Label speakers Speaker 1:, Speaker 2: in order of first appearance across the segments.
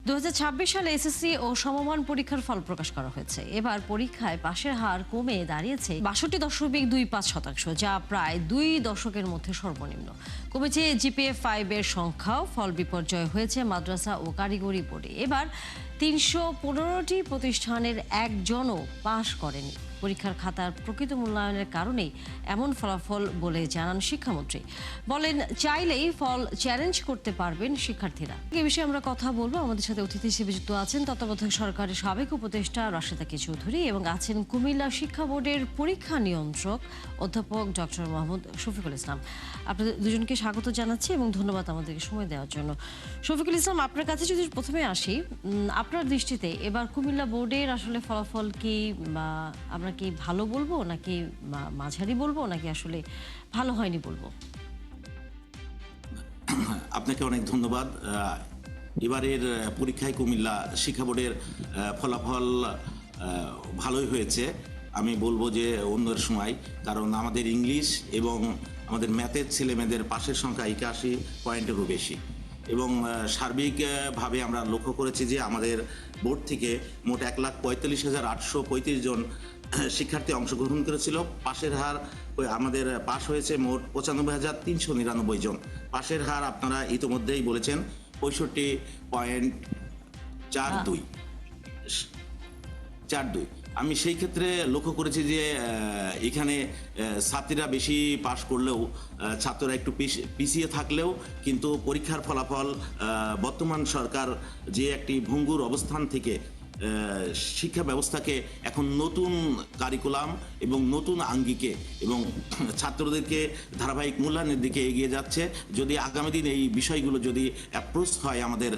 Speaker 1: 2026 সালে এসএসসি ও সমমান পরীক্ষার ফল প্রকাশ করা হয়েছে। এবার পরীক্ষায় পাশের হার কমে দাঁড়িয়েছে 62.25%, যা প্রায় 2 দশকের মধ্যে সর্বনিম্ন। কমেছে জিপিএ 5 এর সংখ্যাও। ফল বিপর্যয় হয়েছে মাদ্রাসা ও কারিগরি বোর্ডে। এবার 315টি প্রতিষ্ঠানের একজনও পাশ করেনি। পরীক্ষার খাতার প্রকৃত মূল্যায়নের কারণেই এমন ফলাফল বলে জানান শিক্ষামন্ত্রী। বলেন, চাইলেই ফল চ্যালেঞ্জ করতে পারবেন শিক্ষার্থীরা। এই বিষয়ে আমরা কথা বলবো। আমাদের সাথে অতিথি হিসেবে যুক্ত আছেন তত্ত্বাবধায়ক সরকারের সাবেক উপদেষ্টা রাশেদা কে চৌধুরী এবং আছেন কুমিল্লা শিক্ষা বোর্ডের পরীক্ষা নিয়ন্ত্রক অধ্যাপক ডক্টর মোহাম্মদ শফিকুল ইসলাম। আপনাদের দুজনকে স্বাগত জানাচ্ছি এবং ধন্যবাদ আমাদেরকে সময় দেওয়ার জন্য। শফিকুল ইসলাম, আপনার কাছে যদি প্রথমে আসি, আপনার দৃষ্টিতে এবার কুমিল্লা বোর্ডের আসলে ফলাফল কি, বা আমরা কি ভালো বলবো নাকি মাঝারি বলবো নাকি আসলে ভালো হয়নি বলবো?
Speaker 2: আপনাকে অনেক ধন্যবাদ। এবারের পরীক্ষায় কুমিল্লা শিক্ষা বোর্ডের ফলাফল ভালোই হয়েছে। আমি বলবো যে অন্যের সময়, কারণ আমাদের ইংলিশ এবং আমাদের ম্যাথের ছেলেমেয়েদের পাশের সংখ্যা 81 পয়েন্টেরও বেশি, এবং সার্বিকভাবে আমরা লক্ষ্য করেছি যে আমাদের বোর্ড থেকে মোট 1,45,835 জন শিক্ষার্থী অংশগ্রহণ করেছিল। পাশের হার আমাদের পাশ হয়েছে মোট 95,399 জন। পাশের হার আপনারা ইতিমধ্যেই বলেছেন 65.42। আমি সেই ক্ষেত্রে লক্ষ্য করেছি যে এখানে ছাত্রীরা বেশি পাশ করলেও ছাত্ররা একটু পিছিয়ে থাকলেও কিন্তু পরীক্ষার ফলাফল বর্তমান সরকার যে একটি ভঙ্গুর অবস্থান থেকে শিক্ষা ব্যবস্থাকে এখন নতুন কারিকুলাম এবং নতুন আঙ্গিকে এবং ছাত্রদেরকে ধারাবাহিক মূল্যায়নের দিকে এগিয়ে যাচ্ছে। যদি আগামী দিন এই বিষয়গুলো যদি অ্যাপ্রোচ হয় আমাদের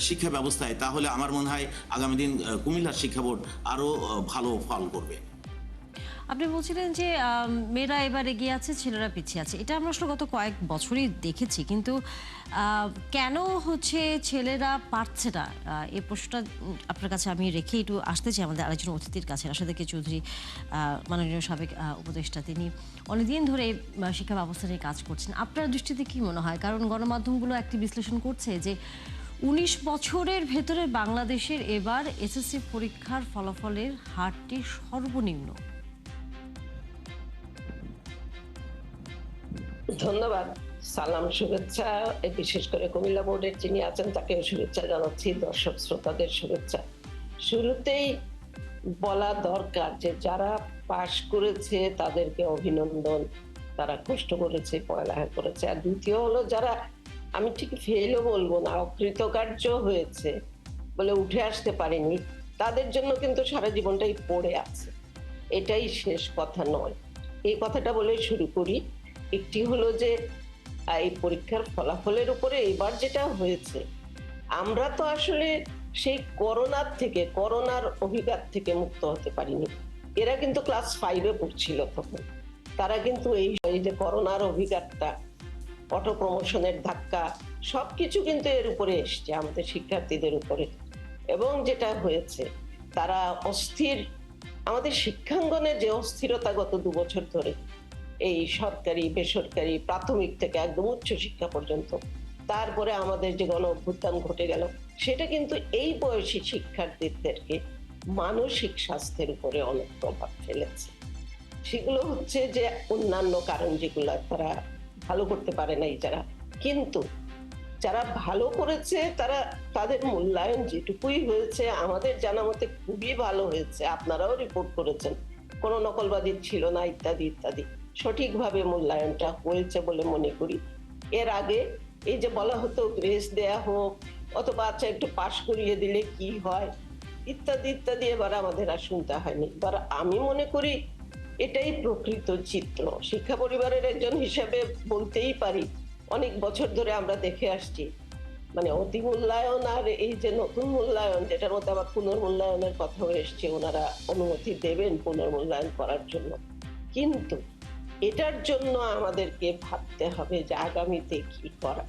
Speaker 2: শিক্ষা ব্যবস্থায়, তাহলে আমার মনে হয় আগামী দিন কুমিল্লার শিক্ষা বোর্ড আরও ভালো ফল করবে।
Speaker 1: আপনি বলছিলেন যে মেয়েরা এবার এগিয়ে আছে, ছেলেরা পিছিয়ে আছে। এটা আমরা আসলে গত কয়েক বছরই দেখেছি, কিন্তু কেন হচ্ছে ছেলেরা পারছে না, এই প্রশ্নটা আপনার কাছে আমি রেখে একটু আসতে চাই আমাদের আরেকজন অতিথির কাছে। রাশেদা কে চৌধুরী, মাননীয় সাবেক উপদেষ্টা, তিনি অনেকদিন ধরে শিক্ষা ব্যবস্থা নিয়ে কাজ করছেন। আপনার দৃষ্টিতে কি মনে হয়? কারণ গণমাধ্যমগুলো একটি বিশ্লেষণ করছে যে 19 বছরের ভেতরে বাংলাদেশের এবার এসএসসি পরীক্ষার ফলাফলের হারটি সর্বনিম্ন।
Speaker 3: ধন্যবাদ, সালাম, শুভেচ্ছা। বিশেষ করে কুমিল্লা বোর্ডের যিনি আছেন তাকে শুভেচ্ছা জানাচ্ছি, দর্শক শ্রোতাদের শুভেচ্ছা। শুরুতেই বলা দরকার যে যারা পাশ করেছে তাদেরকে অভিনন্দন, তারা কষ্ট করেছে, পড়ালেখা করেছে। আর দ্বিতীয় হলো যারা, আমি ঠিক ফেলও বলবো না, অকৃতকার্য হয়েছে বলে উঠে আসতে পারেনি, তাদের জন্য কিন্তু সারা জীবনটাই পড়ে আছে। এটাই শেষ কথা নয়। এই কথাটা বলে শুরু করি। একটি হলো যে এই পরীক্ষার ফলাফলের উপরে এবার যেটা হয়েছে, আমরা তো আসলে সেই করোনার অভিঘাত থেকে মুক্ত হতে পারিনি। এরা কিন্তু ক্লাস 5-এ পড়ছিল তখন। তারা কিন্তু এই যে করোনার অভিঘাতটা, অটো প্রমোশনের ধাক্কা, সবকিছু কিন্তু এর উপরে এসছে আমাদের শিক্ষার্থীদের উপরে। এবং যেটা হয়েছে, তারা অস্থির। আমাদের শিক্ষাঙ্গনে যে অস্থিরতা গত 2 বছর ধরে, এই সরকারি বেসরকারি প্রাথমিক থেকে একদম উচ্চ শিক্ষা পর্যন্ত, তারপরে আমাদের যে গণ অভ্যুত্থান ঘটে গেল, সেটা কিন্তু এই বয়সী শিক্ষার্থীদেরকে মানসিক স্বাস্থ্যের উপরে অনেক প্রভাব ফেলেছে। সেগুলো হচ্ছে যে অন্যান্য কারণ, যেগুলো তারা ভালো করতে পারে নাই যারা, কিন্তু যারা ভালো করেছে তারা, তাদের মূল্যায়ন যেটুকুই হয়েছে আমাদের জানা মতে খুবই ভালো হয়েছে। আপনারাও রিপোর্ট করেছেন, কোনো নকলবাজি ছিল না, ইত্যাদি ইত্যাদি। সঠিকভাবে মূল্যায়নটা হয়েছে বলে মনে করি। এর আগে এই যে বলা হতো গ্রেস দেয়া হোক, অথবা আচ্ছা একটু পাশ করিয়ে দিলে কি হয়, ইত্যাদি ইত্যাদি, এবার আমাদের আর শুনতে হয়নি। এবার আমি মনে করি এটাই প্রকৃত চিত্র। শিক্ষা পরিবারের একজন হিসেবে বলতেই পারি, অনেক বছর ধরে আমরা দেখে আসছি মানে অতি মূল্যায়ন আর এই যে নতুন মূল্যায়ন, যেটার মধ্যে আবার পুনর্মূল্যায়নের কথাও এসছে, ওনারা অনুমতি দেবেন পুনর্মূল্যায়ন করার জন্য। কিন্তু এটার জন্য আমাদেরকে ভাবতে হবে যে আগামীতে কি করা।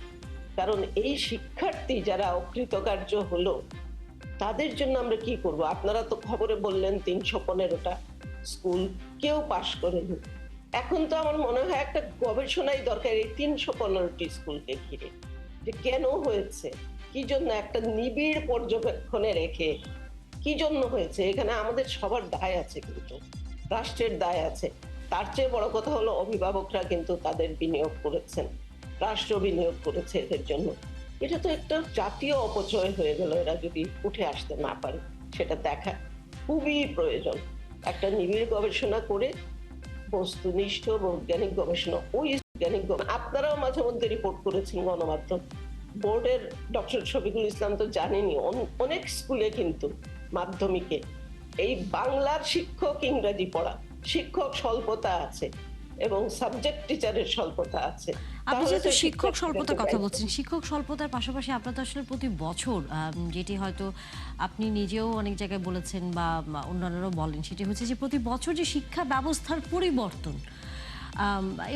Speaker 3: কারণ এই শিক্ষার্থী যারা অকৃতকার্য হলো, তাদের জন্য আমরা কি করব? আপনারা তো খবরে বললেন 315টা স্কুল কেউ পাশ করেনি। এখন তো আমার মনে হয় একটা গবেষণাই দরকার এই 315টি স্কুলকে ঘিরে, যে কেন হয়েছে, কি জন্য একটা নিবিড় পর্যবেক্ষণে রেখে কি জন্য হয়েছে, এখানে আমাদের সবার দায় আছে, কিন্তু রাষ্ট্রের দায় আছে। তার চেয়ে বড় কথা হলো অভিভাবকরা কিন্তু তাদের বিনিয়োগ করেছেন, রাষ্ট্র বিনিয়োগ করেছে এদের জন্য। এটা তো একটা জাতীয় অপচয় হয়ে গেল এরা যদি উঠে আসতে না পারে, সেটা দেখা খুবই প্রয়োজন। একটা নিবিড় গবেষণা করে বস্তুনিষ্ঠ বৈজ্ঞানিক গবেষণা, ওই বৈজ্ঞানিক আপনারাও মাঝে মধ্যে রিপোর্ট করেছেন গণমাধ্যম বোর্ডের, ডক্টর শফিকুল ইসলাম তো জানেনই, অনেক স্কুলে কিন্তু মাধ্যমিকে এই বাংলার শিক্ষক ইংরেজি পড়া, শিক্ষক স্বল্পতা আছে এবং সাবজেক্ট টিচারের স্বল্পতা আছে।
Speaker 1: আপনি
Speaker 3: তাহলে
Speaker 1: যেহেতু
Speaker 3: তো
Speaker 1: শিক্ষক
Speaker 3: শিক্ষক
Speaker 1: স্বল্পতার কথা
Speaker 3: দায়িত্ব।
Speaker 1: বলছেন, শিক্ষক স্বল্পতার পাশাপাশি আপনার তো আসলে প্রতি বছর যেটি হয়তো আপনি নিজেও অনেক জায়গায় বলেছেন বা অন্যান্যরাও বলেন, সেটি হচ্ছে যে প্রতি বছর যে শিক্ষা ব্যবস্থার পরিবর্তন,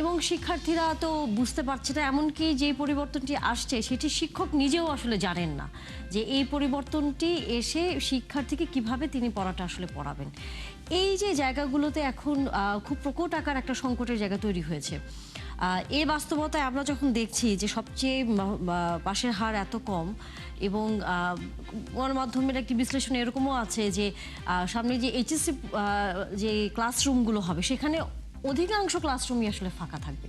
Speaker 1: এবং শিক্ষার্থীরা তো বুঝতে পারছে না, এমনকি যে পরিবর্তনটি আসছে সেটি শিক্ষক নিজেও আসলে জানেন না যে এই পরিবর্তনটি এসে শিক্ষার্থীকে কিভাবে তিনি পড়াটা আসলে পড়াবেন। এই যে জায়গাগুলোতে এখন খুব প্রকট আকার একটা সংকটের জায়গা তৈরি হয়েছে। এই বাস্তবতায় আমরা যখন দেখছি যে সবচেয়ে পাশের হার এত কম, এবং গণমাধ্যমের একটি বিশ্লেষণ এরকমও আছে যে সামনে যে এইচএসসি যে ক্লাসরুমগুলো হবে সেখানে অধিকাংশ ক্লাসরুমই আসলে ফাঁকা থাকবে।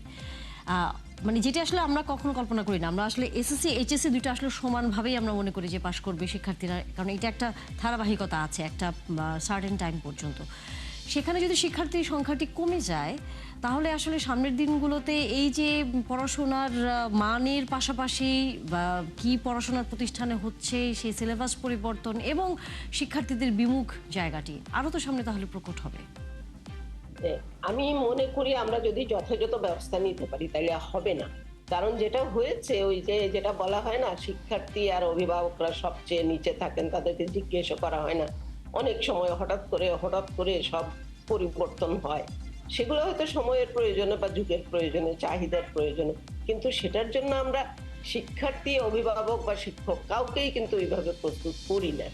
Speaker 1: মানে যেটা আসলে আমরা কখনো কল্পনা করি না। আমরা আসলে এসএসসি এইচএসসি দুইটা আসলে সমানভাবেই আমরা মনে করি যে পাশ করবে শিক্ষার্থীরা, কারণ এটা একটা ধারাবাহিকতা আছে একটা সার্টেন টাইম পর্যন্ত। সেখানে যদি শিক্ষার্থীর সংখ্যাটি কমে যায় তাহলে আসলে সামনের দিনগুলোতে এই যে পড়াশোনার মানের পাশাপাশি বা কি পড়াশোনার প্রতিষ্ঠানে হচ্ছে সেই সিলেবাস পরিবর্তন এবং শিক্ষার্থীদের বিমুখ জায়গাটি আরও তো সামনে তাহলে প্রকট হবে।
Speaker 3: আমি মনে করি আমরা যদি যথাযথ ব্যবস্থা নিতে পারি তাহলে হবে না। কারণ যেটা হয়েছে, ওই যে যেটা বলা হয় না, শিক্ষার্থী আর অভিভাবকরা সবচেয়ে নিচে থাকেন, তাদেরকে জিজ্ঞেস করা হয় না। অনেক সময় হঠাৎ করে সব পরিবর্তন হয়, সেগুলো হয়তো সময়ের প্রয়োজনে বা যুগের প্রয়োজনে, চাহিদার প্রয়োজনে, কিন্তু সেটার জন্য আমরা শিক্ষার্থী, অভিভাবক বা শিক্ষক কাউকেই কিন্তু এইভাবে প্রস্তুত করি না।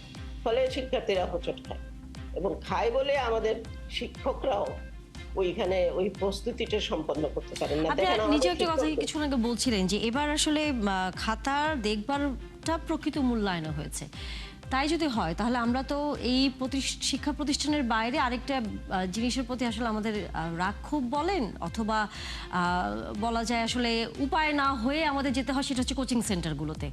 Speaker 3: ফলে শিক্ষার্থীরা হোঁচট খায়, এবং খায় বলে আমাদের শিক্ষকরাও ওইখানে ওই প্রস্তুতিটা সম্পন্ন করতে পারেন না।
Speaker 1: আপনি
Speaker 3: দেখেন
Speaker 1: নিজে
Speaker 3: আমাদের
Speaker 1: একটা কথা
Speaker 3: শিক্ষকদের
Speaker 1: কিছুক্ষণ আগে বলছিলেন যে এবার আসলে খাতার দেখভালটা প্রকৃত মূল্যায়ন হয়েছে। তাই যদি হয় তাহলে আমরা তো এই শিক্ষা প্রতিষ্ঠানের বাইরে আরেকটা জিনিসের প্রতি আসলে আমাদের রাগ ক্ষোভ বলেন অথবা বলা যায় আসলে উপায় না হয়ে আমাদের যেতে হয়, সেটা হচ্ছে কোচিং সেন্টারগুলোতে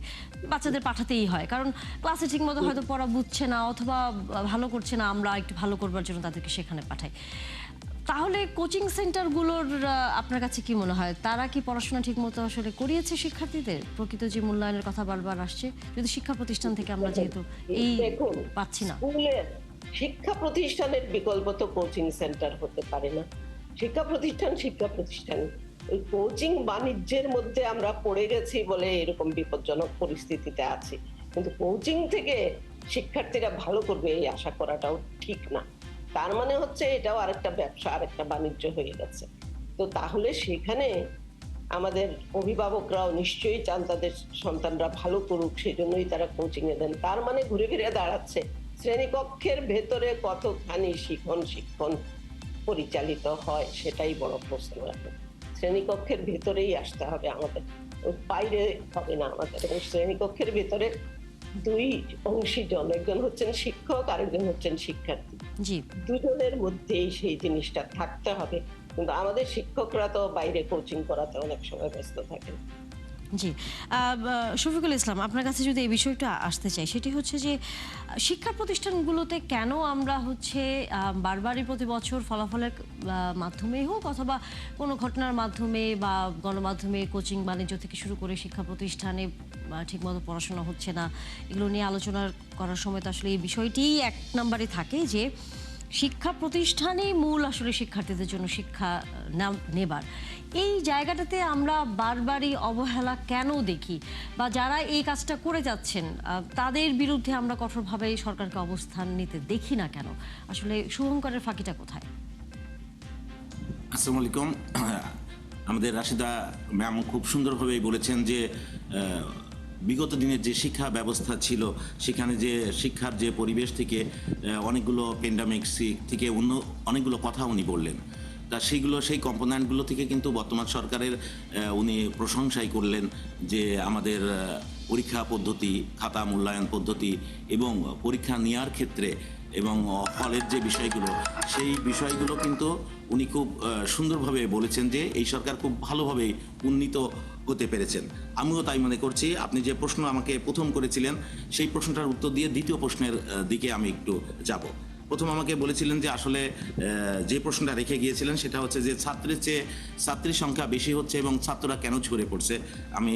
Speaker 1: বাচ্চাদের পাঠাতেই হয়, কারণ ক্লাসে ঠিকমতো হয়তো পড়া বুঝছে না অথবা ভালো করছে না, আমরা একটু ভালো করবার জন্য তাদেরকে সেখানে পাঠাই। তাহলে কোচিং সেন্টারগুলোর আপনার কাছে কি মনে হয়, তারা কি পড়াশোনা ঠিকমতো আসলে করিয়েছে শিক্ষার্থীদের? প্রকৃত যে মূল্যায়নের কথা বারবার আসছে, যদি শিক্ষা প্রতিষ্ঠান থেকে আমরা যেহেতু এই
Speaker 3: দেখুন,
Speaker 1: পাচ্ছি না।
Speaker 3: স্কুলের শিক্ষা প্রতিষ্ঠানের বিকল্প তো কোচিং সেন্টার হতে পারে না। শিক্ষা প্রতিষ্ঠান, ওই কোচিং বাণিজ্যের মধ্যে আমরা পড়ে গেছি বলে এরকম বিপজ্জনক পরিস্থিতিতে আছি। কিন্তু কোচিং থেকে শিক্ষার্থীরা ভালো করবে এই আশা করাটাও ঠিক না। তার মানে হচ্ছে এটাও আরেকটা ব্যবসা, আরেকটা বাণিজ্য হয়ে গেছে। তো তাহলে সেখানে আমাদের অভিভাবকরাও নিশ্চয়ই চান তাদের সন্তানরা ভালো করুক, সেই জন্যই তারা কোচিং এ দেন। তার মানে ঘুরে ফিরে দাঁড়াচ্ছে শ্রেণীকক্ষের ভেতরে কতখানি শিক্ষণ পরিচালিত হয়, সেটাই বড় প্রশ্ন। এখন শ্রেণীকক্ষের ভেতরেই আসতে হবে আমাদের, বাইরে হবে না আমাদের। এবং শ্রেণীকক্ষের ভেতরে দুই অংশীজন, একজন হচ্ছেন শিক্ষক, আরেকজন হচ্ছেন শিক্ষার্থী,
Speaker 1: জি,
Speaker 3: দুজনের মধ্যেই সেই জিনিসটা থাকতে হবে। কিন্তু আমাদের শিক্ষকরা তো বাইরে কোচিং করাতে অনেক সময় ব্যস্ত থাকেন।
Speaker 1: জি। শফিকুল ইসলাম, আপনার কাছে যদি এই বিষয়টা আসতে চাই, সেটি হচ্ছে যে শিক্ষা প্রতিষ্ঠানগুলোতে কেন আমরা হচ্ছে বারবারই প্রতি বছর ফলাফলের মাধ্যমেই হোক অথবা কোনো ঘটনার মাধ্যমে বা গণমাধ্যমে কোচিং বাণিজ্য থেকে শুরু করে শিক্ষা প্রতিষ্ঠানে ঠিকমতো পড়াশোনা হচ্ছে না, এগুলো নিয়ে আলোচনা করার সময় তো আসলে এই বিষয়টিই এক নম্বরে থাকে যে শিক্ষা প্রতিষ্ঠানেই মূল আসলে শিক্ষার্থীদের জন্য শিক্ষা নেবার এই জায়গাটাতে আমরা বারবারই অবহেলা কেন দেখি, বা যারা এই কাজটা করে যাচ্ছেন তাদের বিরুদ্ধে আমরা কঠোরভাবে সরকারকে অবস্থান নিতে দেখি না কেন? আসলে শুভঙ্করের ফাঁকিটা কোথায়?
Speaker 2: আসসালামু আলাইকুম। আমাদের রাশিদা ম্যাম খুব সুন্দরভাবেই বলেছেন যে বিগত দিনের যে শিক্ষা ব্যবস্থা ছিল সেখানে যে শিক্ষার যে পরিবেশ থেকে অনেকগুলো প্যান্ডামিক থেকে অনেকগুলো কথা উনি বললেন। তা সেই কম্পোনেন্টগুলো থেকে কিন্তু বর্তমান সরকারের উনি প্রশংসাই করলেন যে আমাদের পরীক্ষা পদ্ধতি, খাতা মূল্যায়ন পদ্ধতি এবং পরীক্ষা নেওয়ার ক্ষেত্রে এবং ফলের যে বিষয়গুলো, সেই বিষয়গুলো কিন্তু উনি খুব সুন্দরভাবে বলেছেন যে এই সরকার খুব ভালোভাবে উন্নীত হতে পেরেছেন। আমিও তাই মনে করছি। আপনি যে প্রশ্ন আমাকে প্রথম করেছিলেন সেই প্রশ্নটার উত্তর দিয়ে দ্বিতীয় প্রশ্নের দিকে আমি একটু যাব। প্রথম আমাকে বলেছিলেন যে আসলে যে প্রশ্নটা রেখে গিয়েছিলেন সেটা হচ্ছে যে ছাত্রের চেয়ে ছাত্রীর সংখ্যা বেশি হচ্ছে এবং ছাত্ররা কেন ঝরে পড়ছে। আমি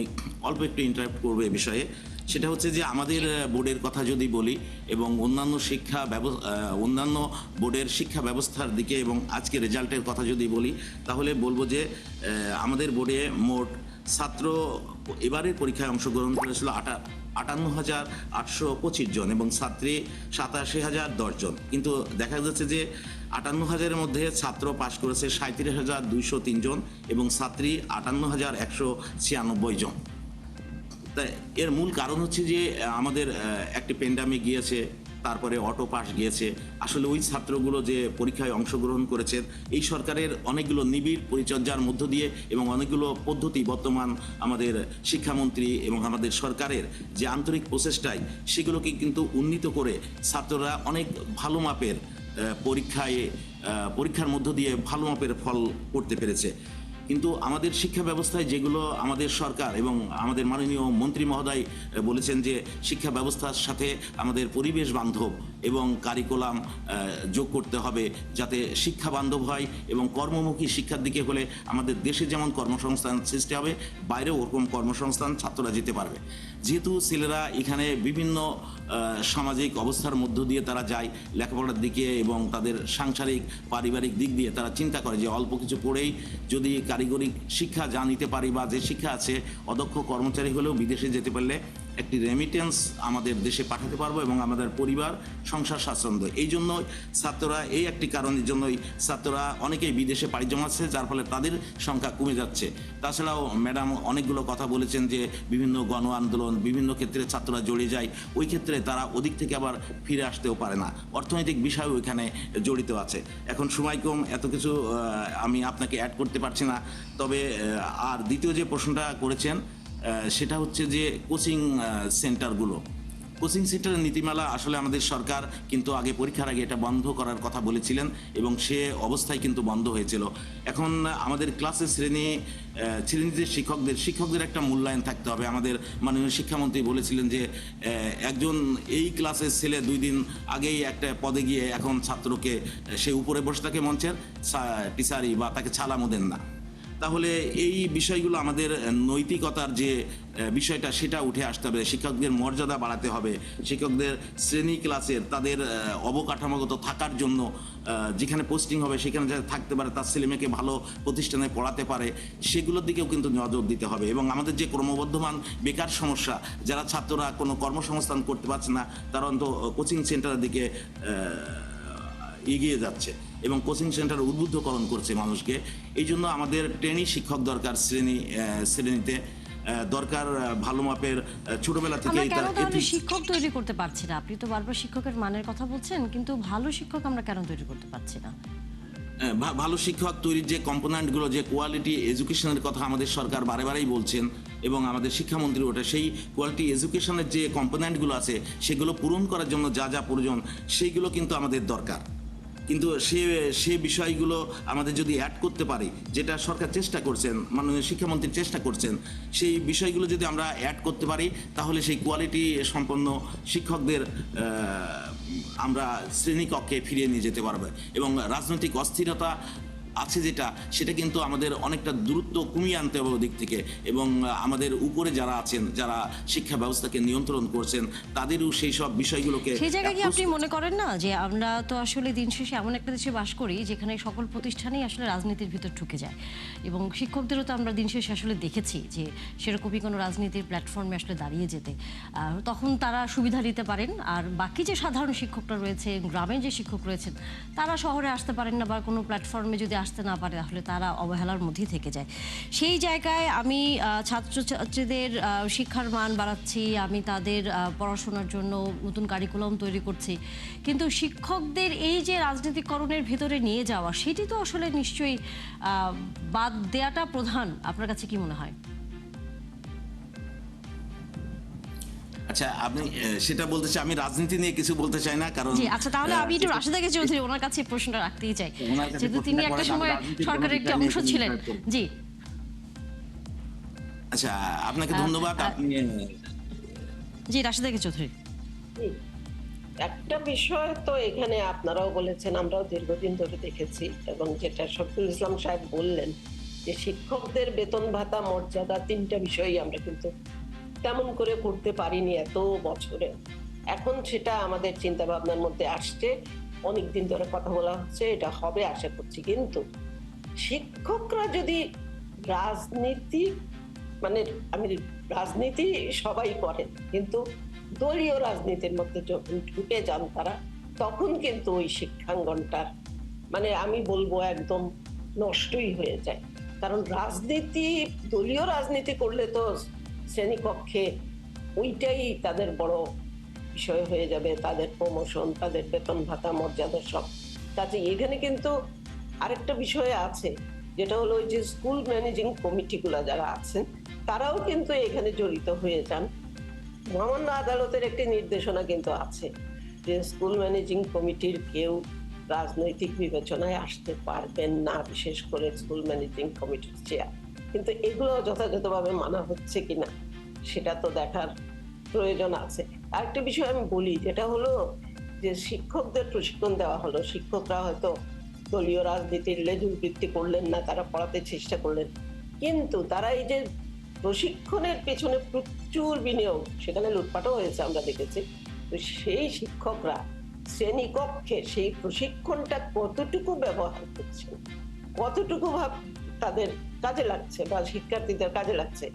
Speaker 2: অল্প একটু ইন্টারাপ্ট করবো এ বিষয়ে। সেটা হচ্ছে যে আমাদের বোর্ডের কথা যদি বলি এবং অন্যান্য বোর্ডের শিক্ষা ব্যবস্থার দিকে এবং আজকে রেজাল্টের কথা যদি বলি, তাহলে বলবো যে আমাদের বোর্ডে মোট ছাত্র এবারের পরীক্ষায় অংশগ্রহণ করেছিল 58,825 জন এবং ছাত্রী 87,010 জন। কিন্তু দেখা যাচ্ছে যে 58,000-এর মধ্যে ছাত্র পাশ করেছে 37,203 জন এবং ছাত্রী 58,196 জন। তাই এর মূল কারণ হচ্ছে যে আমাদের একটি পেন্ডামিক গিয়েছে, তারপরে অটো পাস গিয়েছে। আসলে ওই ছাত্রগুলো যে পরীক্ষায় অংশগ্রহণ করেছেন এই সরকারের অনেকগুলো নিবিড় পরিচর্যার মধ্য দিয়ে এবং অনেকগুলো পদ্ধতি বর্তমান আমাদের শিক্ষামন্ত্রী এবং আমাদের সরকারের যে আন্তরিক প্রচেষ্টায় সেগুলোকে কিন্তু উন্নীত করে ছাত্ররা অনেক ভালো মাপের পরীক্ষার মধ্য দিয়ে ভালো মাপের ফল করতে পেরেছে। কিন্তু আমাদের শিক্ষা ব্যবস্থায় যেগুলো আমাদের সরকার এবং আমাদের মাননীয় মন্ত্রী মহোদয় বলেছেন যে শিক্ষা ব্যবস্থার সাথে আমাদের পরিবেশ বান্ধব এবং কারিকুলাম যোগ করতে হবে যাতে শিক্ষা বান্ধব হয় এবং কর্মমুখী শিক্ষার দিকে হলে আমাদের দেশে যেমন কর্মসংস্থান সৃষ্টি হবে, বাইরেও ওরকম কর্মসংস্থান ছাত্ররা যেতে পারবে। যেহেতু ছেলেরা এখানে বিভিন্ন সামাজিক অবস্থার মধ্য দিয়ে তারা যায় লেখাপড়ার দিকে এবং তাদের সাংসারিক পারিবারিক দিক দিয়ে তারা চিন্তা করে যে অল্প কিছু পড়েই যদি কারিগরি শিক্ষা যা নিতে পারি বা যে শিক্ষা আছে, অদক্ষ কর্মচারী হলেও বিদেশে যেতে পারলে একটি রেমিটেন্স আমাদের দেশে পাঠাতে পারবো এবং আমাদের পরিবার সংসার স্বাচ্ছন্দ্য। এই জন্যই ছাত্ররা, এই একটি কারণের জন্যই ছাত্ররা অনেকেই বিদেশে পাড়ি জমাচ্ছে, যার ফলে তাদের সংখ্যা কমে যাচ্ছে। তাছাড়াও ম্যাডাম অনেকগুলো কথা বলেছেন যে বিভিন্ন গণ আন্দোলন, বিভিন্ন ক্ষেত্রে ছাত্ররা জড়িয়ে যায়, ওই ক্ষেত্রে তারা ওদিক থেকে আবার ফিরে আসতেও পারে না। অর্থনৈতিক বিষয় ওইখানে জড়িত আছে। এখন সময় কম, এত কিছু আমি আপনাকে অ্যাড করতে পারছি না। তবে আর দ্বিতীয় যে প্রশ্নটা করেছেন সেটা হচ্ছে যে কোচিং সেন্টারগুলো। কোচিং সেন্টারের নীতিমালা আসলে আমাদের সরকার কিন্তু আগে পরীক্ষার আগে এটা বন্ধ করার কথা বলেছিলেন এবং সে অবস্থায় কিন্তু বন্ধ হয়েছিল। এখন আমাদের ক্লাসে শ্রেণীতে শিক্ষকদের একটা মূল্যায়ন থাকতে হবে। আমাদের মাননীয় শিক্ষামন্ত্রী বলেছিলেন যে একজন এই ক্লাসের ছেলে 2 দিন আগেই একটা পদে গিয়ে এখন ছাত্রকে সে উপরে বসে থাকে মঞ্চের টিচারই বা তাকে ছালামও দেন না। তাহলে এই বিষয়গুলো আমাদের নৈতিকতার যে বিষয়টা সেটা উঠে আসতে হবে। শিক্ষকদের মর্যাদা বাড়াতে হবে। শিক্ষকদের শ্রেণী ক্লাসের তাদের অবকাঠামোগত থাকার জন্য যেখানে পোস্টিং হবে সেখানে যাতে থাকতে পারে, তার ছেলেমেয়েকে ভালো প্রতিষ্ঠানে পড়াতে পারে, সেগুলোর দিকেও কিন্তু নজর দিতে হবে। এবং আমাদের যে ক্রমবর্ধমান বেকার সমস্যা, যারা ছাত্ররা কোনো কর্মসংস্থান করতে পারছে না, তারা অন্তত কোচিং সেন্টারের দিকে এগিয়ে যাচ্ছে এবং কোচিং সেন্টার উদ্বুদ্ধকরণ করছে মানুষকে। এই জন্য আমাদের ট্রেনি শিক্ষক দরকার, শ্রেণীতে দরকার ভালো মাপের ছোটবেলা থেকে।
Speaker 1: আমরা কেন তাহলে শিক্ষক তৈরি করতে পারছি না? আপনি তো বারবার শিক্ষকের মানের কথা বলছেন, কিন্তু ভালো শিক্ষক আমরা কেন তৈরি করতে পারছি না?
Speaker 2: ভালো শিক্ষক তৈরির যে কম্পোনেন্টগুলো, যে কোয়ালিটি এডুকেশনের কথা আমাদের সরকার বারেবারেই বলছেন এবং আমাদের শিক্ষামন্ত্রী ওটা, সেই কোয়ালিটি এডুকেশনের যে কম্পোনেন্টগুলো আছে সেগুলো পূরণ করার জন্য যা যা প্রয়োজন সেইগুলো কিন্তু আমাদের দরকার। কিন্তু সে বিষয়গুলো আমাদের যদি অ্যাড করতে পারি, যেটা সরকার চেষ্টা করছেন, মাননীয় শিক্ষামন্ত্রী চেষ্টা করছেন, সেই বিষয়গুলো যদি আমরা অ্যাড করতে পারি তাহলে সেই কোয়ালিটি সম্পন্ন শিক্ষকদের আমরা শ্রেণীকক্ষে ফিরিয়ে নিয়ে যেতে পারবো এবং রাজনৈতিক অস্থিরতা আছে সেটা কিন্তু আমাদের অনেকটা দূরত্ব কমিয়ে আনতে হবে ওদিক থেকে। এবং আমাদের উপরে যারা আছেন, যারা শিক্ষা ব্যবস্থাকে নিয়ন্ত্রণ করছেন, তাদেরও সেই সব বিষয়গুলোকে।
Speaker 1: সেই জায়গায় কি আপনি মনে করেন না যে আমরা তো আসলে দিন শেষে এমন একটা দেশে বাস করি যেখানে সকল প্রতিষ্ঠানেই আসলে রাজনীতির ভিতর ঢুকে যায় এবং শিক্ষকদেরও তো আমরা দিন শেষে আসলে দেখেছি যে সেরকমই কোনো রাজনীতির প্ল্যাটফর্মে আসলে দাঁড়িয়ে যেতে, তখন তারা সুবিধা নিতে পারেন। আর বাকি যে সাধারণ শিক্ষকরা রয়েছে, গ্রামের যে শিক্ষক রয়েছেন, তারা শহরে আসতে পারেন না বা কোনো প্ল্যাটফর্মে যদি আসতে না পারে তাহলে তারা অবহেলার মধ্যেই থেকে যায়। সেই জায়গায় আমি ছাত্রছাত্রীদের শিক্ষার মান বাড়াচ্ছি, আমি তাদের পড়াশোনার জন্য নতুন কারিকুলাম তৈরি করছি, কিন্তু শিক্ষকদের এই যে রাজনীতিকরণের ভেতরে নিয়ে যাওয়া, সেটি তো আসলে নিশ্চয়ই বাদ দেওয়াটা প্রধান। আপনার কাছে কি মনে হয়?
Speaker 2: আচ্ছা, আপনি সেটা বলতে চাই, আমি রাজনীতি নিয়ে কিছু বলতে চাই না, কারণ
Speaker 1: জি, আচ্ছা, তাহলে আমি একটু রাশেদা চৌধুরী ওনার কাছে এই প্রশ্নটা রাখতেই চাই,
Speaker 2: ওনার কাছে
Speaker 1: যেহেতু তিনি
Speaker 2: প্রশ্নটা
Speaker 1: একটা
Speaker 2: করেন,
Speaker 1: সময়
Speaker 2: আমি রাজনীতির
Speaker 1: সরকারের
Speaker 2: কোনো
Speaker 1: একটি
Speaker 2: দিকটা
Speaker 1: অংশ
Speaker 2: নিয়ে
Speaker 1: ছিলেন।
Speaker 2: কোনো
Speaker 1: জি,
Speaker 2: আচ্ছা, আপনাকে ধন্যবাদ। আপনি
Speaker 1: জি, রাশেদা চৌধুরী।
Speaker 3: জি, একটা বিষয় তো এখানে আপনারাও বলেছেন, আমরাও দীর্ঘদিন ধরে দেখেছি, এবং যেটা শফিকুল ইসলাম সাহেব বললেন যে শিক্ষকদের বেতন ভাতা মর্যাদা, তিনটা বিষয়ই আমরা কিন্তু তেমন করে করতে পারিনি এত বছরে। এখন সেটা আমাদের চিন্তা ভাবনার মধ্যে আসছে, অনেকদিন ধরে কথা বলা হচ্ছে, এটা হবে আশা করছি। কিন্তু শিক্ষকরা যদি রাজনীতি, মানে আমি রাজনীতি সবাই করেন, কিন্তু দলীয় রাজনীতির মধ্যে যখন ঢুকে যান তারা, তখন কিন্তু ওই শিক্ষাঙ্গনটার মানে আমি বলবো একদম নষ্টই হয়ে যায়। কারণ রাজনীতি, দলীয় রাজনীতি করলে তো শ্রেণীকক্ষে ওইটাই তাদের বড় বিষয় হয়ে যাবে, তাদের প্রমোশন, তাদের বেতন ভাতা মর্যাদা সব। কাজে এখানে কিন্তু আরেকটা বিষয় আছে, যেটা হলো ওই যে স্কুল ম্যানেজিং কমিটিগুলো যারা আছেন, তারাও কিন্তু এখানে জড়িত হয়ে যান। মহামান্য আদালতের একটি নির্দেশনা কিন্তু আছে যে স্কুল ম্যানেজিং কমিটির কেউ রাজনৈতিক বিবেচনায় আসতে পারবেন না, বিশেষ করে স্কুল ম্যানেজিং কমিটির চেয়ার। কিন্তু এগুলো যথাযথভাবে মানা হচ্ছে কিনা সেটা তো দেখার প্রয়োজন আছে। আরেকটা বিষয় আমি বলি, যেটা হলো যে শিক্ষকদের প্রশিক্ষণ দেওয়া হলো, শিক্ষকরা হয়তো দলীয় রাজনীতির লেজুর বৃত্তি করলেন না, তারা পড়াতে চেষ্টা করলেন, কিন্তু তারা এই যে প্রশিক্ষণের পেছনে প্রচুর বিনিয়োগ, সেখানে লুটপাটও হয়েছে আমরা দেখেছি। তো সেই শিক্ষকরা শ্রেণীকক্ষে সেই প্রশিক্ষণটা কতটুকু ব্যবহার করছেন, কতটুকু তাদের কাজে লাগছে বা শিক্ষার্থীদের কাজে লাগছে,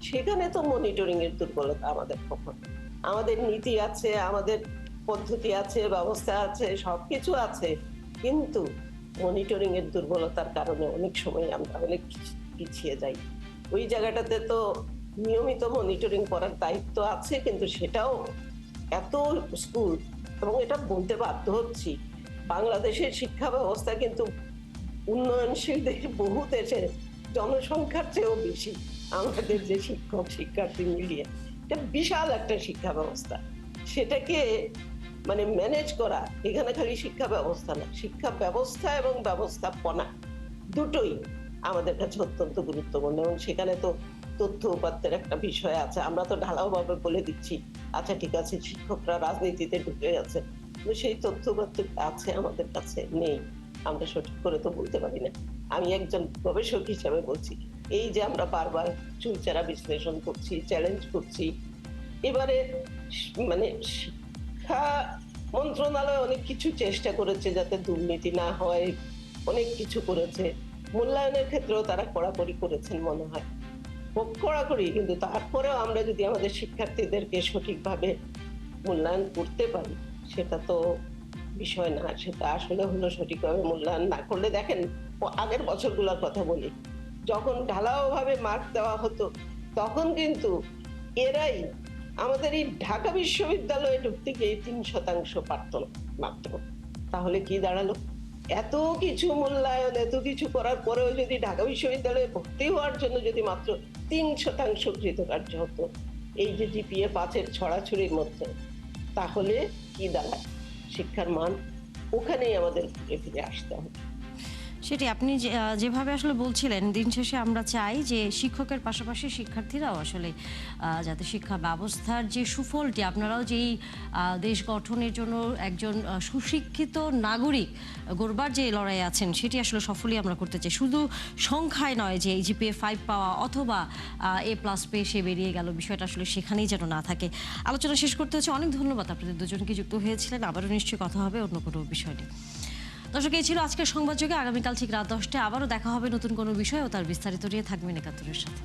Speaker 3: সেখানে তো মনিটরিং এর দুর্বলতা আমাদের কখন। আমাদের নীতি আছে, আমাদের পদ্ধতি আছে, ব্যবস্থা আছে, সবকিছু আছে, কিন্তু মনিটরিং এর দুর্বলতার কারণে অনেক সময় আমরা অনেক পিছিয়ে যাই। ওই জায়গাটাতে তো নিয়মিত মনিটরিং করার দায়িত্ব আছে, কিন্তু সেটাও এত স্কুল, এবং এটা বলতে বাধ্য হচ্ছি, বাংলাদেশের শিক্ষা ব্যবস্থা কিন্তু উন্নয়নশীল দেশের বহু দেশের জনসংখ্যার চেয়েও বেশি। আমাদের যে শিক্ষক শিক্ষার্থী মিলিয়ে এটা বিশাল একটা শিক্ষা ব্যবস্থা, সেটাকে মানে ম্যানেজ করা, এখানে খালি শিক্ষা ব্যবস্থা না, শিক্ষা ব্যবস্থা এবং ব্যবস্থাপনা দুটোই আমাদের কাছে অত্যন্ত গুরুত্বপূর্ণ। এবং সেখানে তো তথ্য উপাত্তের একটা বিষয় আছে। আমরা তো ঢালাও ভাবে বলে দিচ্ছি আচ্ছা ঠিক আছে শিক্ষকরা রাজনীতিতে ঢুকে গেছে, কিন্তু সেই তথ্য উপাত্ত আছে আমাদের কাছে নেই, আমরা সঠিক করে তো বলতে পারি না। আমি একজন গবেষক হিসাবে বলছি, এই যে আমরা বারবার চুলচেরা বিশ্লেষণ করছি, চ্যালেঞ্জ করছি, এবারে মানে শিক্ষা মন্ত্রণালয় অনেক কিছু চেষ্টা করেছে যাতে দুর্নীতি না হয়, অনেক কিছু করেছে, মূল্যায়নের ক্ষেত্রেও তারা কড়াকড়ি করেছেন মনে হয়, খুব কড়াকড়ি, কিন্তু তারপরেও আমরা যদি আমাদের শিক্ষার্থীদেরকে সঠিকভাবে মূল্যায়ন করতে পারি, সেটা তো বিষয় না, সেটা আসলে হলো সঠিকভাবে মূল্যায়ন না করলে, দেখেন আগের বছরগুলোর কথা বলি, যখন ঢালাও ভাবে মার্ক দেওয়া হতো, তখন কিন্তু এরাই আমাদের এই ঢাকা বিশ্ববিদ্যালয়ে ঢুকতে গিয়ে 3% পারত মাত্র। তাহলে কি দাঁড়ালো? এত কিছু মূল্যায়ন, এত কিছু করার পরেও যদি ঢাকা বিশ্ববিদ্যালয়ে ভর্তি হওয়ার জন্য যদি মাত্র 3% কৃতকার্য হতো এই যে জিপিএ 5-এর ছড়াছড়ির মধ্যে, তাহলে কি দাঁড়ায়? শিক্ষার মান ওখানেই আমাদের ঘুরে ফিরে আসতে হবে।
Speaker 1: সেটি আপনি যেভাবে আসলে বলছিলেন, দিন শেষে আমরা চাই যে শিক্ষকের পাশাপাশি শিক্ষার্থীরাও আসলে যাতে শিক্ষা ব্যবস্থার যে সুফলটি, আপনারাও যেই দেশ গঠনের জন্য একজন সুশিক্ষিত নাগরিক গড়বার যে লড়াই আছেন, সেটি আসলে সফলই আমরা করতে চাই। শুধু সংখ্যায় নয় যে জিপিএ 5 পাওয়া অথবা A+ পেয়ে সে বেরিয়ে গেল, বিষয়টা আসলে সেখানেই যেন না থাকে। আলোচনা শেষ করতে হচ্ছে। অনেক ধন্যবাদ আপনাদের দুজনকে যুক্ত হয়েছিলেন। আবারও নিশ্চয়ই কথা হবে অন্য কোনো বিষয় নিয়ে। দর্শক, এই ছিল আজকের সংবাদযোগে। আগামীকাল ঠিক রাত 10টায় আবারও দেখা হবে নতুন কোনো বিষয় ও তার বিস্তারিত নিয়ে। থাকবেন একাত্তরের সাথে।